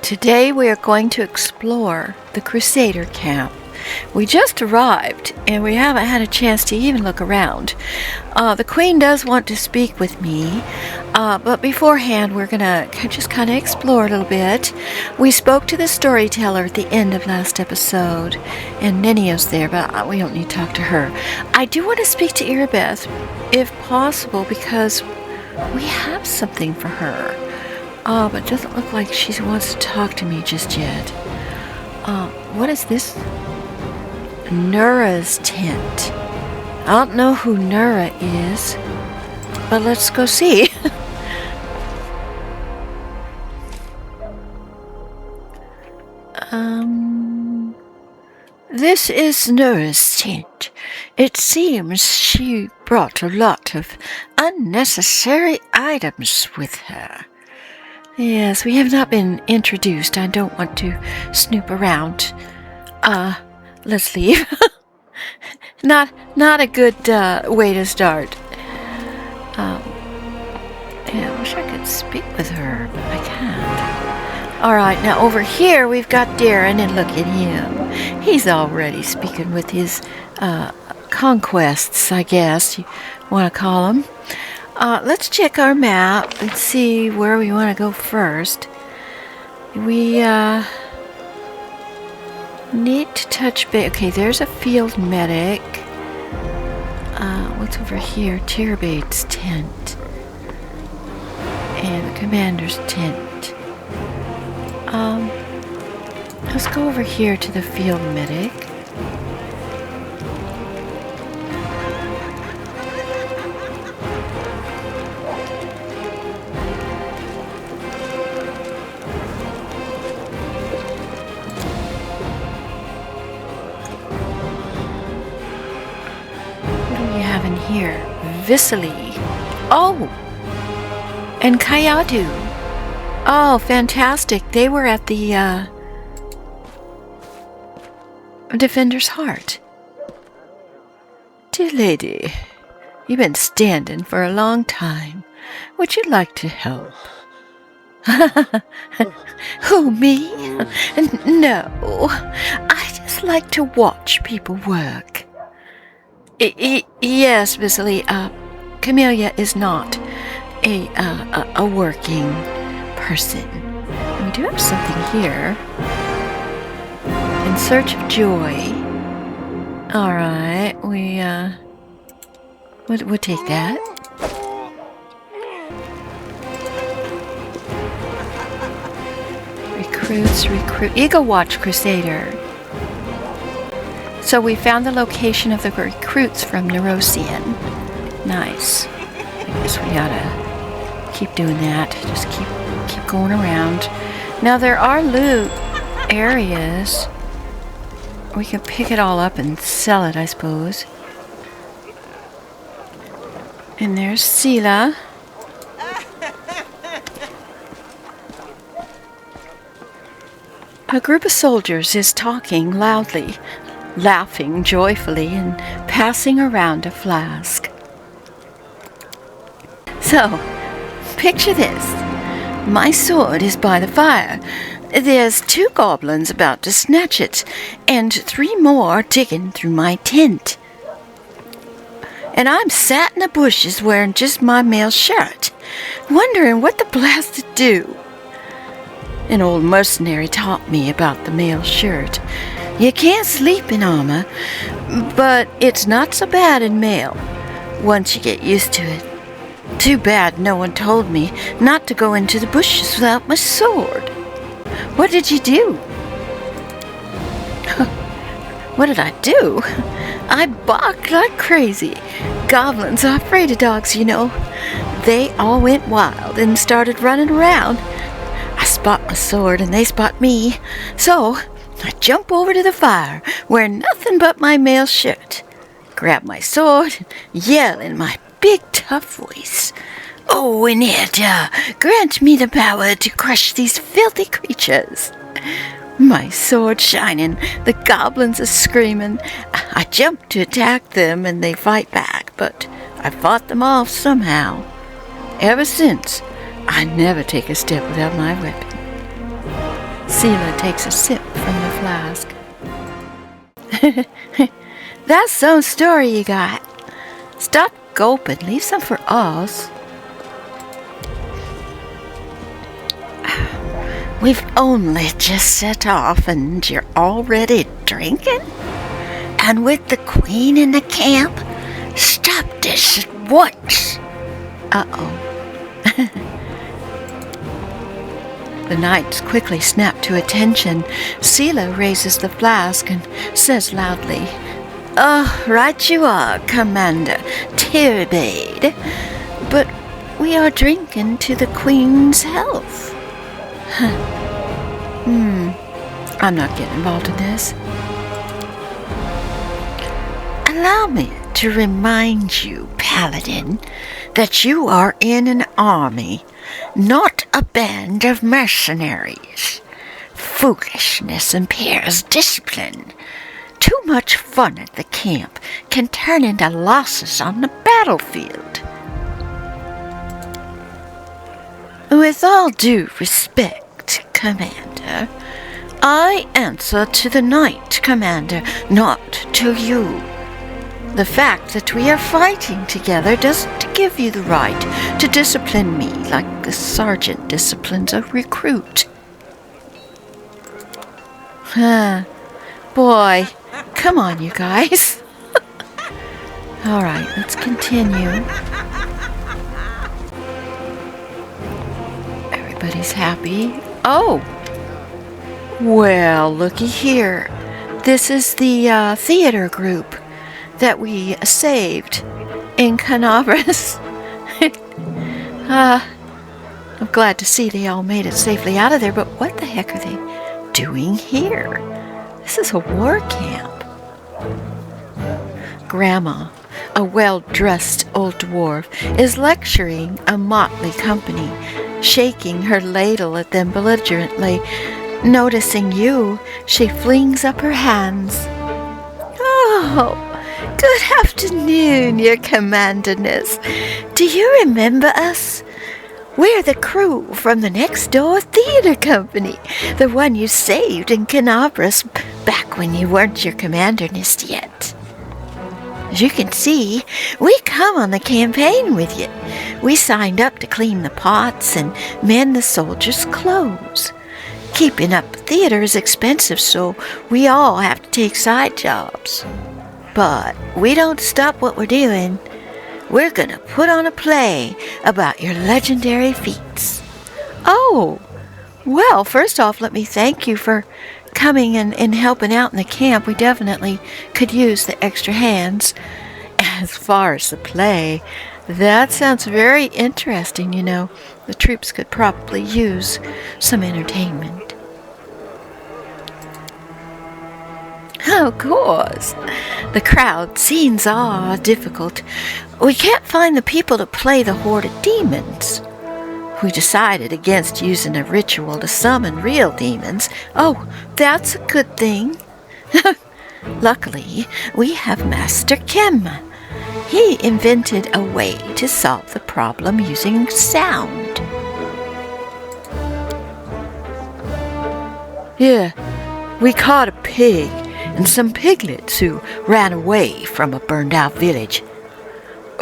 Today we are going to explore the Crusader Camp. We just arrived and we haven't had a chance to even look around. The Queen does want to speak with me, but beforehand we're going to just kind of explore a little bit. We spoke to the storyteller at the end of last episode, and Ninia's there, but we don't need to talk to her. I do want to speak to Irabeth, if possible, because we have something for her. But it doesn't look like she wants to talk to me just yet. What is this? Nura's tent. I don't know who Nura is, but let's go see. This is Nura's tent. It seems she brought a lot of unnecessary items with her. Yes, we have not been introduced. I don't want to snoop around. Let's leave. Not a good way to start. Yeah, I wish I could speak with her, but I can't. Alright, now over here we've got Darren, and look at him. He's already speaking with his conquests, I guess you want to call them. Let's check our map and see where we want to go first. We need to touch base. Okay, there's a field medic. What's over here? Tirabate's tent. And the commander's tent. Let's go over here to the field medic. Here, Visily. Oh, and Kayadu. Oh, fantastic. They were at the Defender's Heart. Dear lady, you've been standing for a long time. Would you like to help? Who, me? No, I just like to watch people work. Yes, Visily, Camellia is not a working person. We do have something here. In Search of Joy. Alright, we'll take that. Recruit. Eagle Watch Crusader. So we found the location of the recruits from Nerosian. Nice. I guess we ought to keep doing that. Just keep going around. Now there are loot areas. We can pick it all up and sell it, I suppose. And there's Sela. A group of soldiers is talking loudly, laughing joyfully, and passing around a flask. So, picture this. My sword is by the fire. There's 2 goblins about to snatch it, and 3 more digging through my tent. And I'm sat in the bushes wearing just my mail shirt, wondering what the blast to do. An old mercenary taught me about the mail shirt. You can't sleep in armor, but it's not so bad in mail, once you get used to it. Too bad no one told me not to go into the bushes without my sword. What did you do? What did I do? I barked like crazy. Goblins are afraid of dogs, you know. They all went wild and started running around. I spot my sword and they spot me, so I jump over to the fire, wearing nothing but my mail shirt, grab my sword, and yell in my big tough voice, "Oh, Inetta, grant me the power to crush these filthy creatures." My sword shining, the goblins are screaming. I jump to attack them and they fight back, but I fought them off somehow. Ever since, I never take a step without my weapon. Seela takes a sip from the flask. That's some story you got. Stop gulping. Leave some for us. We've only just set off and you're already drinking? And with the queen in the camp? Stop this at once. Uh-oh. The knights quickly snap to attention. Seela raises the flask and says loudly, "Oh, right you are, Commander Tyribade. But we are drinking to the Queen's health." I'm not getting involved in this. Allow me to remind you, Paladin, that you are in an army, not a band of mercenaries. Foolishness impairs discipline. Too much fun at the camp can turn into losses on the battlefield. With all due respect, Commander, I answer to the Knight Commander, not to you. The fact that we are fighting together doesn't give you the right to discipline me like the sergeant disciplines a recruit. Boy, come on, you guys. All right, let's continue. Everybody's happy. Oh, well, looky here. This is the theater group that we saved in Canabras. I'm glad to see they all made it safely out of there, but what the heck are they doing here? This is a war camp. Grandma, a well-dressed old dwarf, is lecturing a motley company, shaking her ladle at them belligerently. Noticing you, she flings up her hands. "Oh, good afternoon, your commanderness. Do you remember us? We're the crew from the next door theater company, the one you saved in Canabras back when you weren't your commanderness yet. As you can see, we come on the campaign with you. We signed up to clean the pots and mend the soldiers' clothes. Keeping up the theater is expensive, so we all have to take side jobs. But we don't stop what we're doing. We're gonna put on a play about your legendary feats." Oh, well, first off, let me thank you for coming and helping out in the camp. We definitely could use the extra hands. As far as the play, that sounds very interesting, you know. The troops could probably use some entertainment. Of course. The crowd scenes are difficult. We can't find the people to play the horde of demons. We decided against using a ritual to summon real demons. Oh, that's a good thing. Luckily, we have Master Kim. He invented a way to solve the problem using sound. Yeah, we caught a pig and some piglets who ran away from a burned-out village.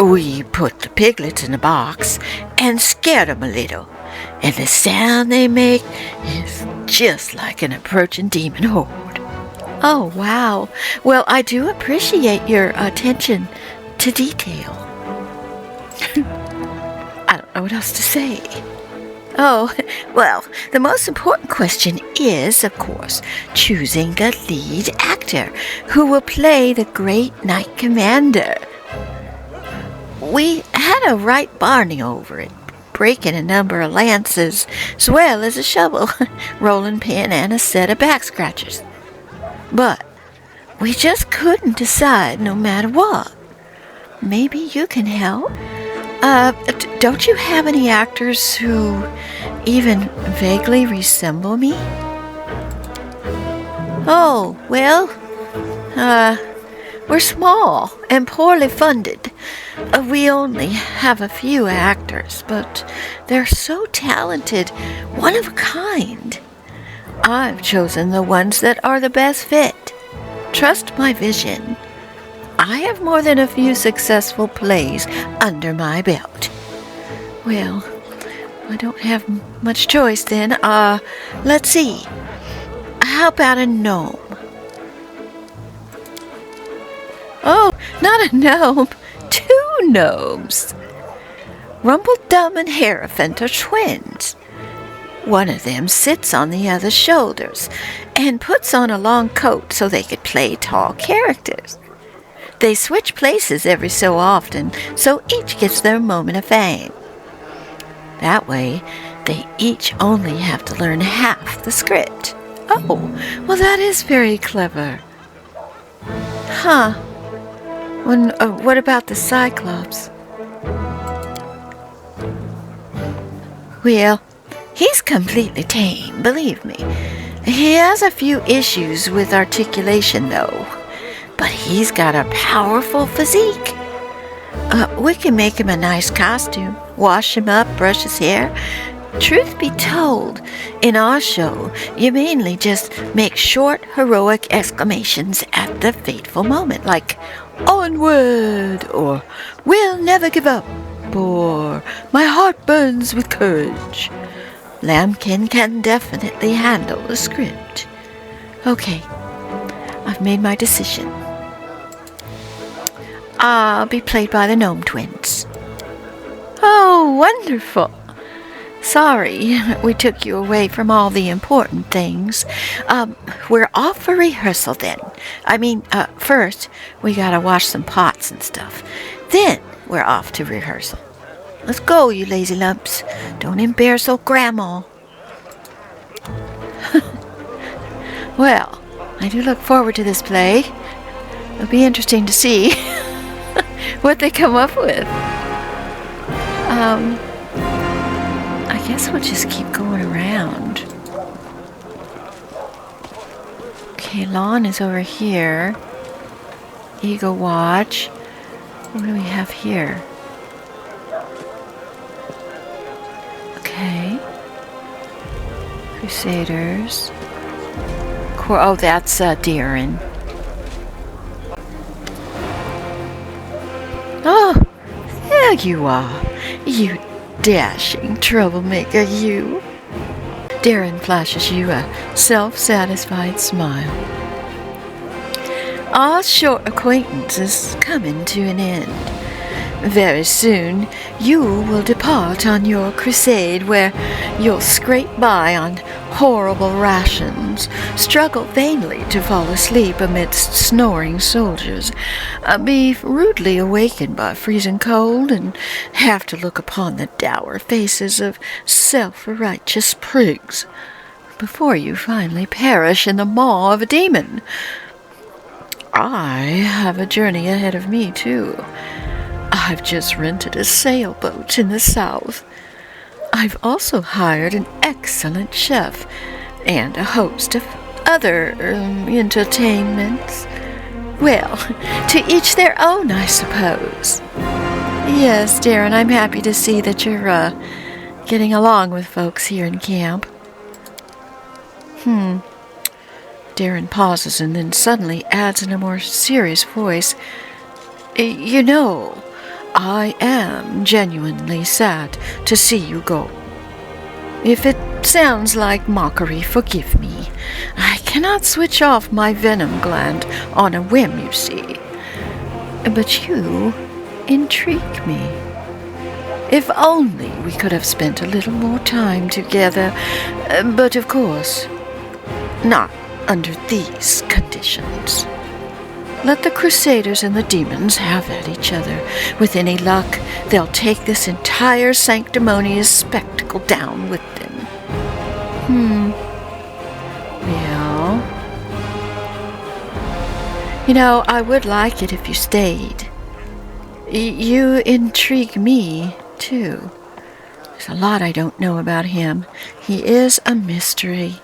We put the piglets in a box and scared them a little, and the sound they make is just like an approaching demon horde. Oh, wow. Well, I do appreciate your attention to detail. I don't know what else to say. Oh, well, the most important question is, of course, choosing the lead actor who will play the great Knight Commander. We had a right barney over it, breaking a number of lances, as well as a shovel, rolling pin, and a set of back scratchers. But we just couldn't decide no matter what. Maybe you can help? Don't you have any actors who even vaguely resemble me? Oh, well, we're small and poorly funded. We only have a few actors, but they're so talented, one of a kind. I've chosen the ones that are the best fit. Trust my vision. I have more than a few successful plays under my belt. Well, I don't have much choice then. Let's see. How about a gnome? Oh, not a gnome. 2 gnomes. Rumple-Dum and Hierophant are twins. One of them sits on the other's shoulders and puts on a long coat so they could play tall characters. They switch places every so often, so each gets their moment of fame. That way, they each only have to learn half the script. Oh, well, that is very clever. Huh. What about the Cyclops? Well, he's completely tame, believe me. He has a few issues with articulation, though. But he's got a powerful physique. We can make him a nice costume, wash him up, brush his hair. Truth be told, in our show, you mainly just make short, heroic exclamations at the fateful moment, like, "Onward!" or "We'll never give up!" or "My heart burns with courage." Lambkin can definitely handle the script. Okay, I've made my decision. I'll be played by the Gnome Twins. Oh, wonderful. Sorry we took you away from all the important things. We're off for rehearsal then. First, we gotta wash some pots and stuff. Then we're off to rehearsal. Let's go, you lazy lumps. Don't embarrass old Grandma. Well, I do look forward to this play. It'll be interesting to see what they come up with. I guess we'll just keep going around. Okay, Lon is over here. Eagle Watch. What do we have here? Okay. Crusaders. Oh, that's Darren. Oh, there you are. You dashing troublemaker, you. Darren flashes you a self-satisfied smile. Our short acquaintance is coming to an end. Very soon you will depart on your crusade where you'll scrape by on horrible rations, struggle vainly to fall asleep amidst snoring soldiers, be rudely awakened by freezing cold, and have to look upon the dour faces of self-righteous prigs before you finally perish in the maw of a demon. I have a journey ahead of me, too. I've just rented a sailboat in the south. I've also hired an excellent chef and a host of other entertainments. Well, to each their own, I suppose. Yes, Darren, I'm happy to see that you're getting along with folks here in camp. Darren pauses and then suddenly adds in a more serious voice, "You know, I am genuinely sad to see you go. If it sounds like mockery, forgive me. I cannot switch off my venom gland on a whim, you see. But you intrigue me. If only we could have spent a little more time together, but of course, not under these conditions. Let the Crusaders and the demons have at each other. With any luck, they'll take this entire sanctimonious spectacle down with them." Well, I would like it if you stayed. You intrigue me, too. There's a lot I don't know about him. He is a mystery.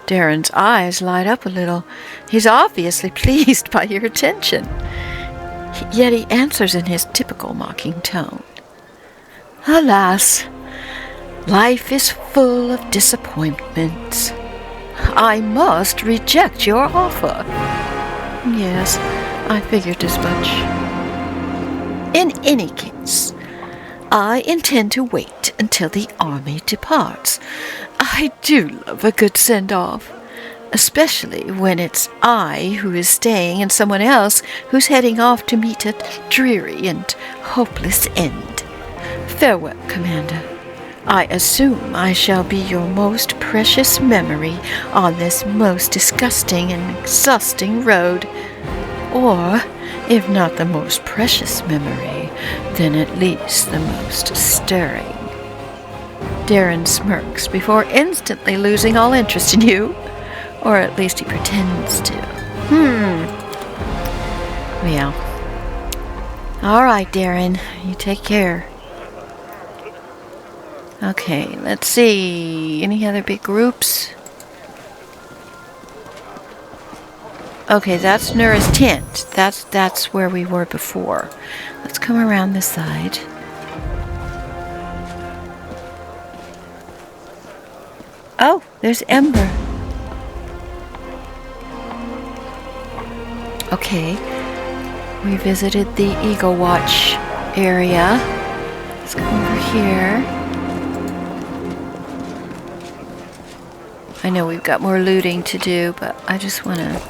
Darren's eyes light up a little. He's obviously pleased by your attention. Yet he answers in his typical mocking tone. "Alas, Life is full of disappointments. I must reject your offer. Yes, I figured as much. In any case, I intend to wait until the army departs. I do love a good send-off, especially when it's I who is staying and someone else who's heading off to meet a dreary and hopeless end. Farewell, Commander. I assume I shall be your most precious memory on this most disgusting and exhausting road. Or, if not the most precious memory, then at least the most stirring. Darren smirks before instantly losing all interest in you. Or at least he pretends to. Well. Alright, Darren. You take care. Okay, let's see. Any other big groups? Okay, that's Nura's tent. That's where we were before. Let's come around this side. Oh, there's Ember. Okay, we visited the Eagle Watch area. Let's come over here. I know we've got more looting to do, but I just want to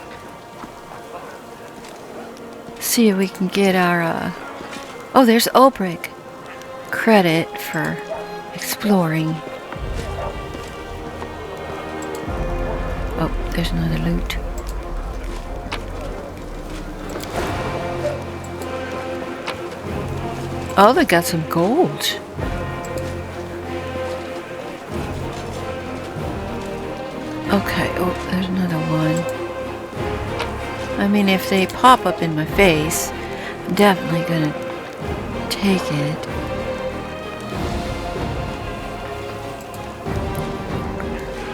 see if we can get our, oh, there's Ulbrich. Credit for exploring. Oh, there's another loot. Oh, they got some gold. Okay, oh, there's another one. I mean, if they pop up in my face, I'm definitely gonna take it.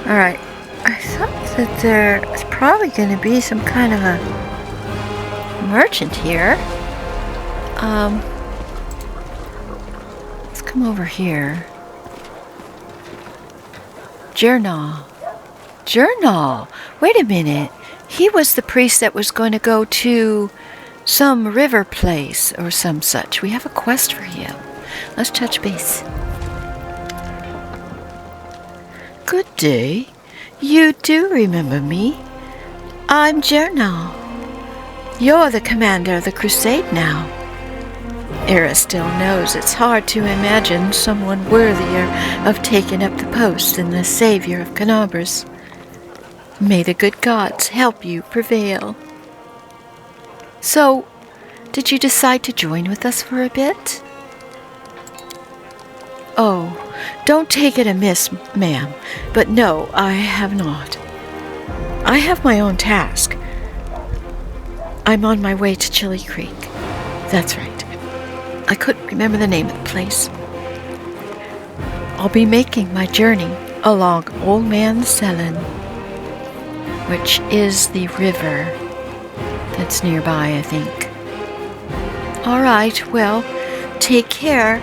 Alright, I thought that there's probably gonna be some kind of a merchant here. Let's come over here. Journal. Wait a minute. He was the priest that was going to go to some river place or some such. We have a quest for him. Let's touch base. Good day. You do remember me. I'm Journal. You're the commander of the crusade now. Era still knows it's hard to imagine someone worthier of taking up the post than the savior of Canabras. May the good gods help you prevail. So, did you decide to join with us for a bit? Oh, don't take it amiss, ma'am, but no, I have not. I have my own task. I'm on my way to Chili Creek. That's right. I couldn't remember the name of the place. I'll be making my journey along Old Man Selen, which is the river that's nearby, I think. All right, well, take care.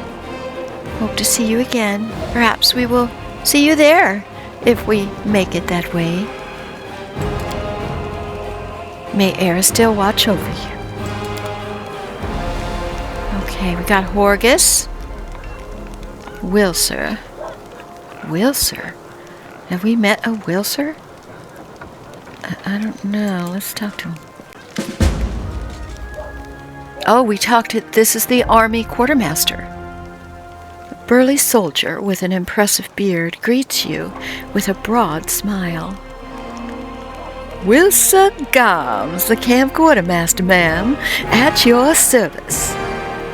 Hope to see you again. Perhaps we will see you there, if we make it that way. May Era still watch over you. Okay, we got Horgus. Wilser. Wilser? Have we met a Wilser? I don't know. Let's talk to him. Oh, we talked to... This is the army quartermaster. A burly soldier with an impressive beard greets you with a broad smile. Wilson Gomes, the camp quartermaster, ma'am, at your service.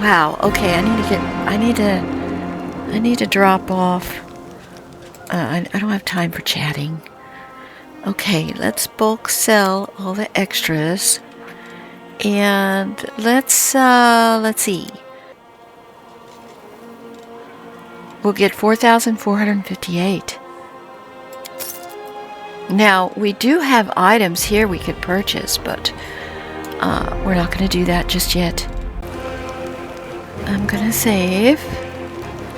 Wow, okay, I need to drop off. I don't have time for chatting. Okay, let's bulk sell all the extras. And let's see. We'll get 4,458. Now, we do have items here we could purchase, but we're not going to do that just yet. I'm going to save.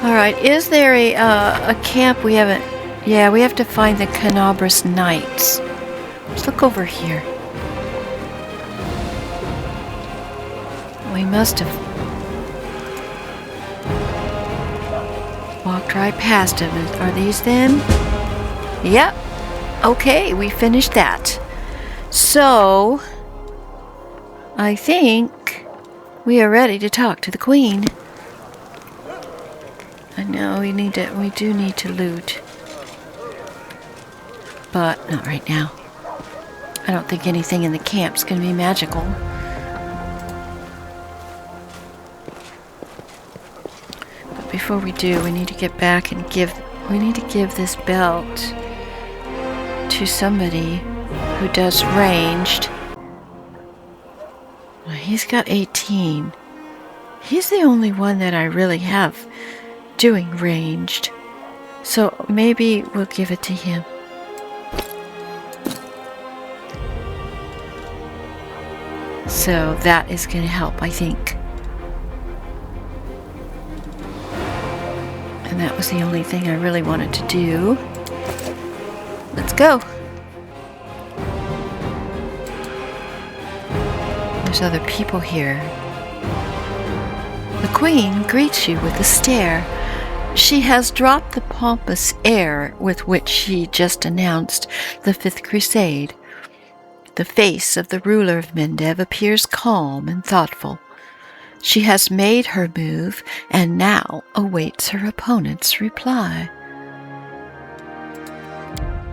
All right, is there a camp we haven't... Yeah, we have to find the Canabras Knights. Let's look over here. We must have walked right past them. Are these them? Yep. Okay, we finished that. So, I think we are ready to talk to the Queen. I know we do need to loot. But not right now. I don't think anything in the camp's gonna be magical. But before we do, we need to get back and give this belt to somebody who does ranged. He's got 18. He's the only one that I really have doing ranged. So maybe we'll give it to him. So that is going to help, I think. And that was the only thing I really wanted to do. Let's go. There's other people here. The Queen greets you with a stare. She has dropped the pompous air with which she just announced the Fifth Crusade. The face of the ruler of Mendev appears calm and thoughtful. She has made her move and now awaits her opponent's reply.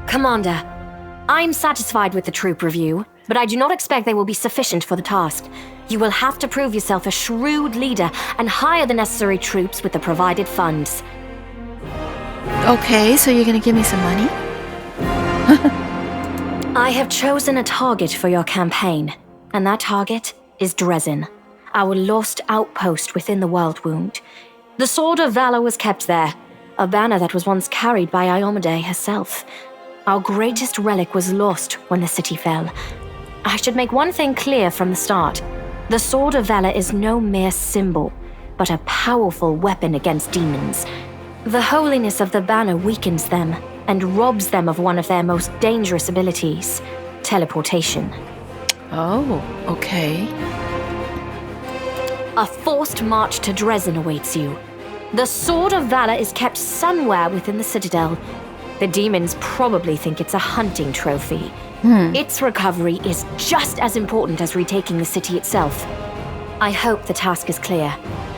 Commander, I'm satisfied with the troop review, but I do not expect they will be sufficient for the task. You will have to prove yourself a shrewd leader and hire the necessary troops with the provided funds. Okay, so you're going to give me some money? I have chosen a target for your campaign, and that target is Dresden, our lost outpost within the World Wound. The Sword of Valor was kept there, a banner that was once carried by Iomade herself. Our greatest relic was lost when the city fell. I should make one thing clear from the start. The Sword of Valor is no mere symbol, but a powerful weapon against demons. The holiness of the banner weakens them and robs them of one of their most dangerous abilities, teleportation. Oh, okay. A forced march to Dresden awaits you. The Sword of Valor is kept somewhere within the Citadel. The demons probably think it's a hunting trophy. Its recovery is just as important as retaking the city itself. I hope the task is clear.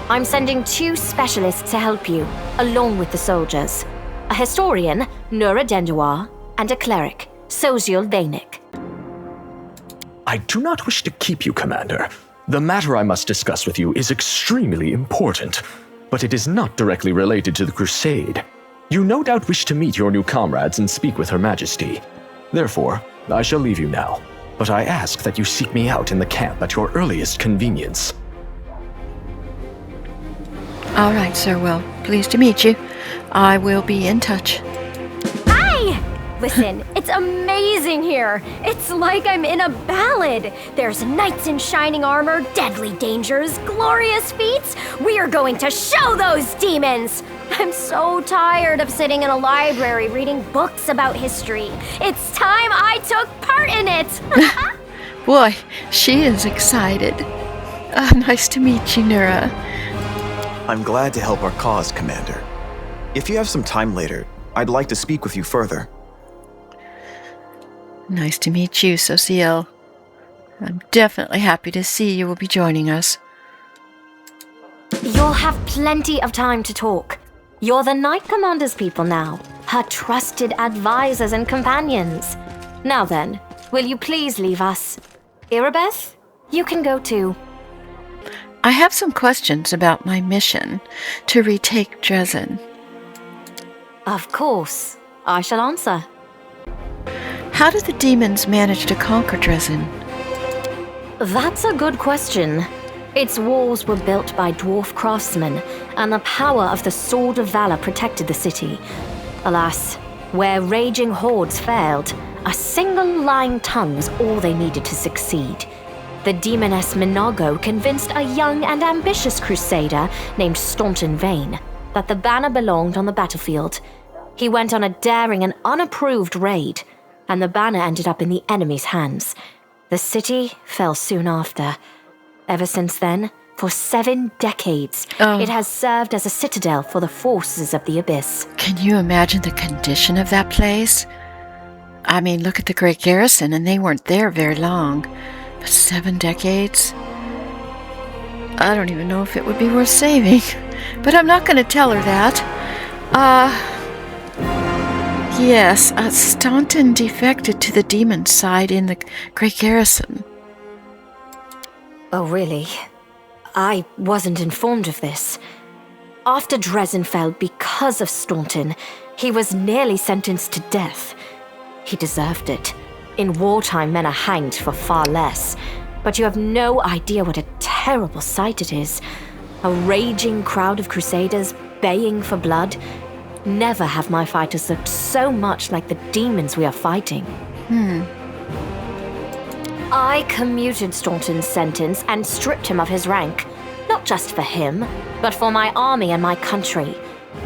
I'm sending 2 specialists to help you, along with the soldiers. A historian, Nura Denduar, and a cleric, Soziel Vainik. I do not wish to keep you, Commander. The matter I must discuss with you is extremely important, but it is not directly related to the Crusade. You no doubt wish to meet your new comrades and speak with Her Majesty. Therefore, I shall leave you now, but I ask that you seek me out in the camp at your earliest convenience. All right, sir. Well, pleased to meet you. I will be in touch. Hi! Listen, it's amazing here. It's like I'm in a ballad. There's knights in shining armor, deadly dangers, glorious feats. We are going to show those demons! I'm so tired of sitting in a library reading books about history. It's time I took part in it! Boy, she is excited. Nice to meet you, Nura. I'm glad to help our cause, Commander. If you have some time later, I'd like to speak with you further. Nice to meet you, Soziel. I'm definitely happy to see you will be joining us. You'll have plenty of time to talk. You're the Knight Commander's people now, her trusted advisors and companions. Now then, will you please leave us? Irabeth, you can go too. I have some questions about my mission to retake Dresden. Of course, I shall answer. How did the demons manage to conquer Dresden? That's a good question. Its walls were built by dwarf craftsmen, and the power of the Sword of Valor protected the city. Alas, where raging hordes failed, a single lying tongue was all they needed to succeed. The demoness Minago convinced a young and ambitious crusader named Staunton Vane. that the banner belonged on the battlefield. He went on a daring and unapproved raid, and the banner ended up in the enemy's hands. The city fell soon after. Ever since then, for 7 decades, it has served as a citadel for the forces of the Abyss. Can you imagine the condition of that place? I mean, look at the Great Garrison, and they weren't there very long. But 7 decades? I don't even know if it would be worth saving. But I'm not going to tell her that. Yes, Staunton defected to the demon side in the Great Garrison. Oh, really? I wasn't informed of this. After Dresden fell because of Staunton, he was nearly sentenced to death. He deserved it. In wartime, men are hanged for far less. But you have no idea what a terrible sight it is. A raging crowd of crusaders baying for blood. Never have my fighters looked so much like the demons we are fighting. I commuted Staunton's sentence and stripped him of his rank. Not just for him, but for my army and my country.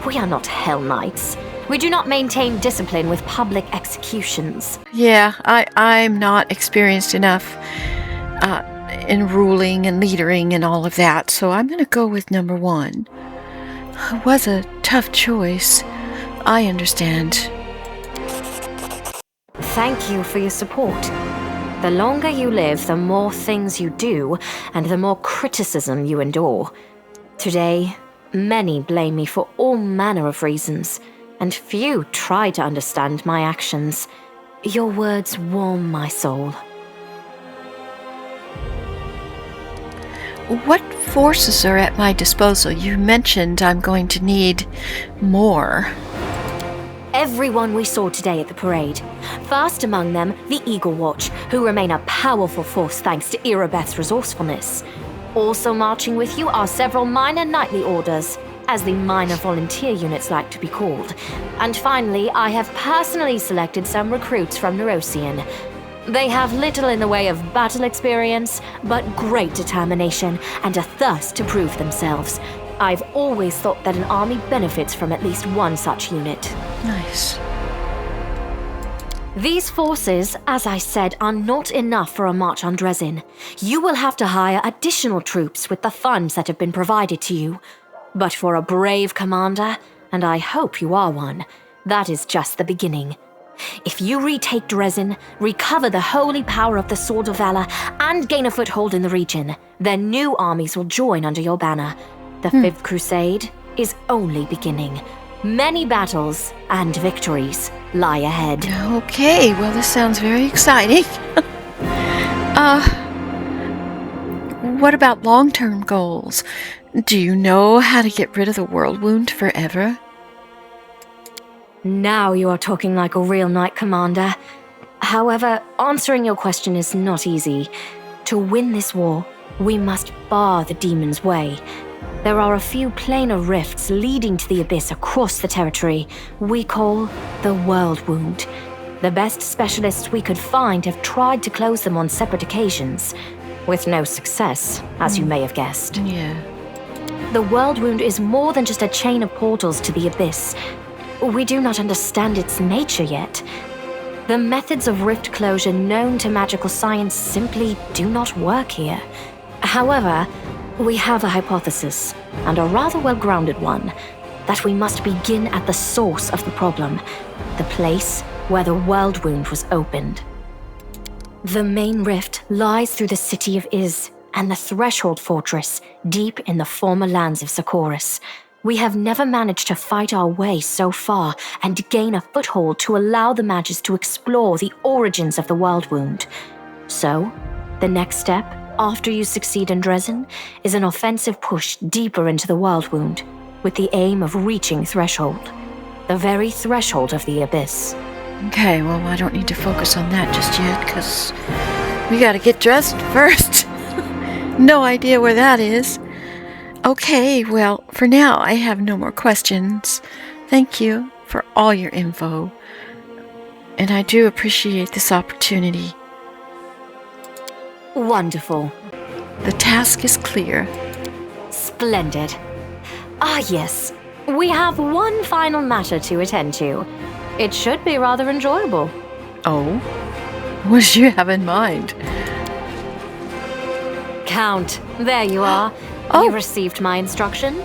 We are not Hell Knights. We do not maintain discipline with public executions. Yeah, I'm not experienced enough in ruling and leadering and all of that, so I'm going to go with number 1. It was a tough choice. I understand. Thank you for your support. The longer you live, the more things you do, and the more criticism you endure. Today, many blame me for all manner of reasons, and few try to understand my actions. Your words warm my soul. What forces are at my disposal? You mentioned I'm going to need more. Everyone we saw today at the parade. First among them, the Eagle Watch, who remain a powerful force thanks to Irabeth's resourcefulness. Also marching with you are several minor knightly orders, as the minor volunteer units like to be called. And finally, I have personally selected some recruits from Neurosian. They have little in the way of battle experience, but great determination and a thirst to prove themselves. I've always thought that an army benefits from at least one such unit. Nice. These forces, as I said, are not enough for a march on Dresden. You will have to hire additional troops with the funds that have been provided to you. But for a brave commander, and I hope you are one, that is just the beginning. If you retake Dresden, recover the holy power of the Sword of Valor, and gain a foothold in the region, then new armies will join under your banner. The Fifth Crusade is only beginning. Many battles and victories lie ahead. Okay, well, this sounds very exciting. What about long-term goals? Do you know how to get rid of the world wound forever? Now you are talking like a real knight commander. However, answering your question is not easy. To win this war, we must bar the demon's way. There are a few planar rifts leading to the Abyss across the territory we call the World Wound. The best specialists we could find have tried to close them on separate occasions, with no success, as you may have guessed. Yeah. The World Wound is more than just a chain of portals to the Abyss. We do not understand its nature yet. The methods of rift closure known to magical science simply do not work here. However, we have a hypothesis, and a rather well-grounded one, that we must begin at the source of the problem, the place where the World Wound was opened. The main rift lies through the city of Iz and the Threshold Fortress, deep in the former lands of Socorus. We have never managed to fight our way so far and gain a foothold to allow the mages to explore the origins of the World Wound. So, the next step, after you succeed in Dresden, is an offensive push deeper into the World Wound, with the aim of reaching Threshold, the very threshold of the Abyss. Okay, well, I don't need to focus on that just yet, because we gotta get dressed first. No idea where that is. Okay, well, for now, I have no more questions. Thank you for all your info. And I do appreciate this opportunity. Wonderful. The task is clear. Splendid. Ah, yes. We have one final matter to attend to. It should be rather enjoyable. Oh? What did you have in mind? Count, there you are. Oh. You received my instruction?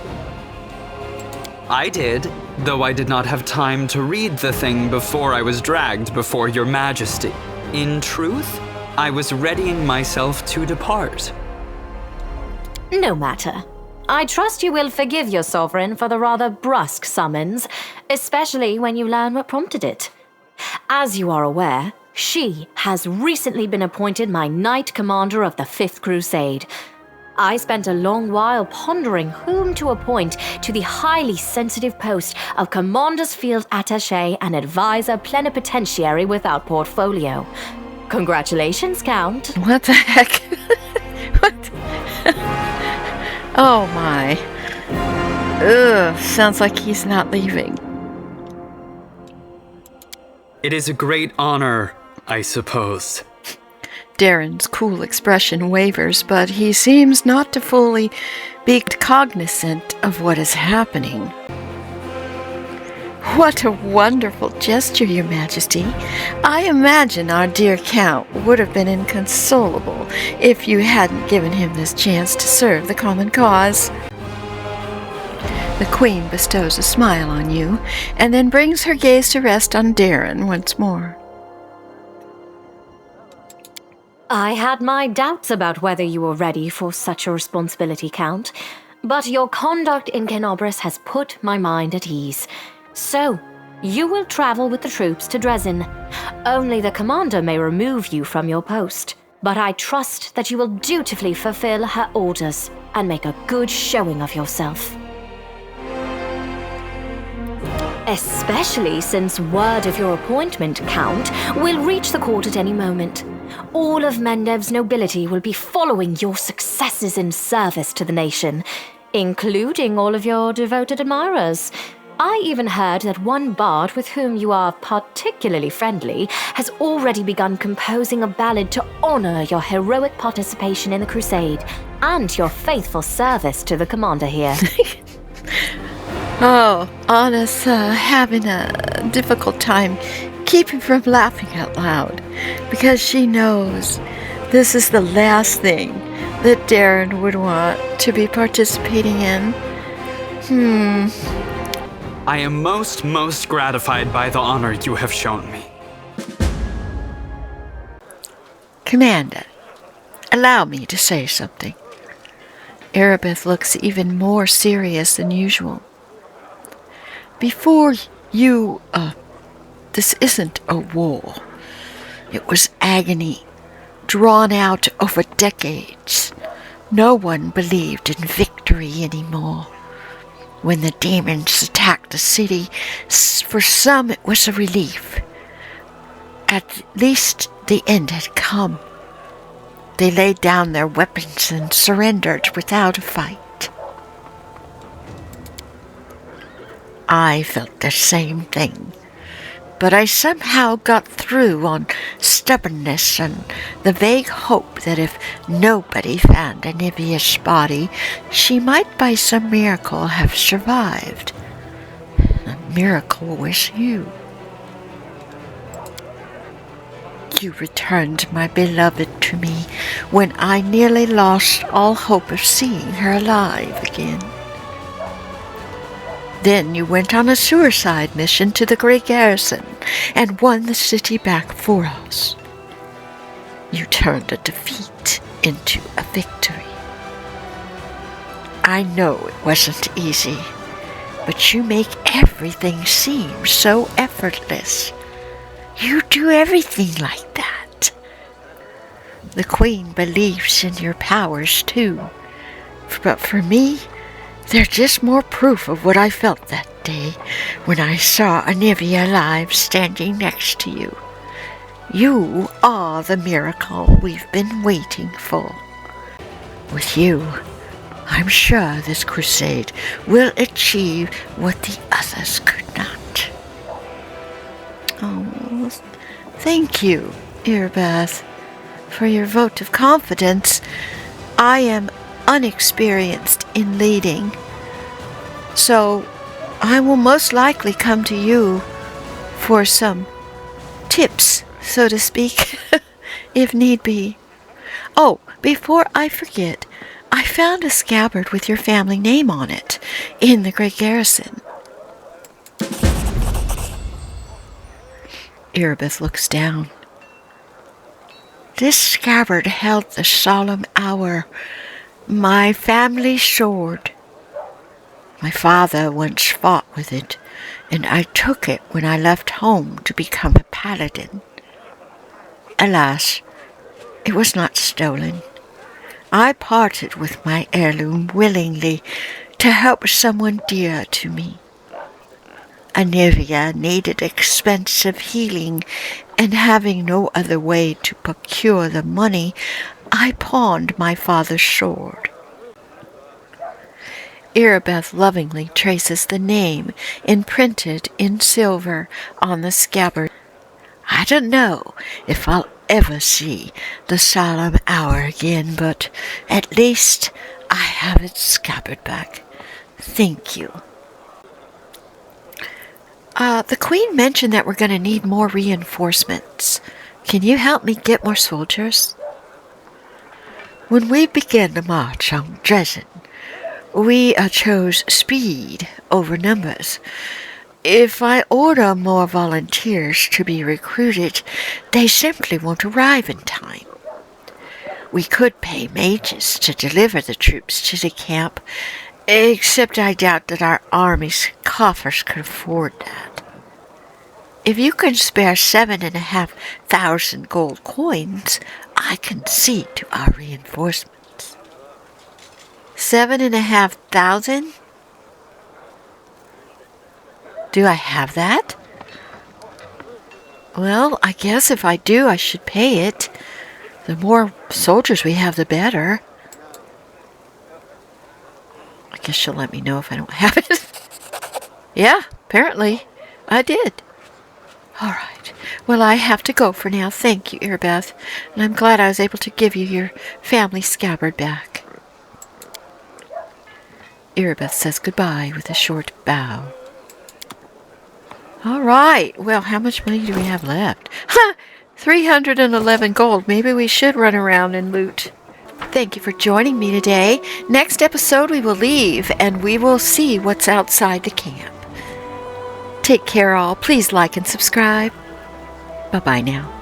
I did, though I did not have time to read the thing before I was dragged before your majesty. In truth, I was readying myself to depart. No matter. I trust you will forgive your sovereign for the rather brusque summons, especially when you learn what prompted it. As you are aware, she has recently been appointed my Knight Commander of the 5th Crusade. I spent a long while pondering whom to appoint to the highly sensitive post of Commander's Field Attaché and Advisor Plenipotentiary without portfolio. Congratulations, Count. What the heck? What? Oh my. Ugh, sounds like he's not leaving. It is a great honor, I suppose. Darren's cool expression wavers, but he seems not to fully be cognizant of what is happening. What a wonderful gesture, Your Majesty. I imagine our dear Count would have been inconsolable if you hadn't given him this chance to serve the common cause. The Queen bestows a smile on you, and then brings her gaze to rest on Darren once more. I had my doubts about whether you were ready for such a responsibility, Count, but your conduct in Kenobris has put my mind at ease. So, you will travel with the troops to Dresden. Only the commander may remove you from your post, but I trust that you will dutifully fulfill her orders and make a good showing of yourself. Especially since word of your appointment, Count, will reach the court at any moment. All of Mendev's nobility will be following your successes in service to the nation, including all of your devoted admirers. I even heard that one bard with whom you are particularly friendly has already begun composing a ballad to honor your heroic participation in the crusade and your faithful service to the commander here. Oh, Anna's having a difficult time keeping from laughing out loud because she knows this is the last thing that Darren would want to be participating in. I am most gratified by the honor you have shown me. Commander, allow me to say something. Erebeth looks even more serious than usual. Before you, this isn't a war. It was agony, drawn out over decades. No one believed in victory anymore. When the demons attacked the city, for some it was a relief. At least the end had come. They laid down their weapons and surrendered without a fight. I felt the same thing, but I somehow got through on stubbornness and the vague hope that if nobody found Anivia's body, she might by some miracle have survived. The miracle was you. You returned my beloved to me when I nearly lost all hope of seeing her alive again. Then you went on a suicide mission to the great garrison and won the city back for us. You turned a defeat into a victory. I know it wasn't easy, but you make everything seem so effortless. You do everything like that. The Queen believes in your powers too, but for me, they're just more proof of what I felt that day when I saw Anivia alive standing next to you. You are the miracle we've been waiting for. With you, I'm sure this crusade will achieve what the others could not. Oh, thank you, Erebeth, for your vote of confidence. I am unexperienced in leading, so I will most likely come to you for some tips, so to speak, if need be. Oh, before I forget, I found a scabbard with your family name on it in the Great Garrison. Erebeth looks down. This scabbard held the solemn hour, my family's sword. My father once fought with it, and I took it when I left home to become a paladin. Alas, it was not stolen. I parted with my heirloom willingly to help someone dear to me. Anivia needed expensive healing, and having no other way to procure the money, I pawned my father's sword. Erebeth lovingly traces the name imprinted in silver on the scabbard. I don't know if I'll ever see the solemn hour again, but at least I have its scabbard back. Thank you. The Queen mentioned that we're going to need more reinforcements. Can you help me get more soldiers? When we began the march on Dresden, we chose speed over numbers. If I order more volunteers to be recruited, they simply won't arrive in time. We could pay mages to deliver the troops to the camp, except I doubt that our army's coffers could afford that. If you can spare 7,500 gold coins, I can see to our reinforcements. 7,500? Do I have that? Well, I guess if I do, I should pay it. The more soldiers we have, the better. I guess she'll let me know if I don't have it. Yeah, apparently I did. All right. Well, I have to go for now. Thank you, Erebeth. And I'm glad I was able to give you your family scabbard back. Erebeth says goodbye with a short bow. All right. Well, how much money do we have left? 311 gold. Maybe we should run around and loot. Thank you for joining me today. Next episode, we will leave and we will see what's outside the camp. Take care, all. Please like and subscribe. Bye-bye now.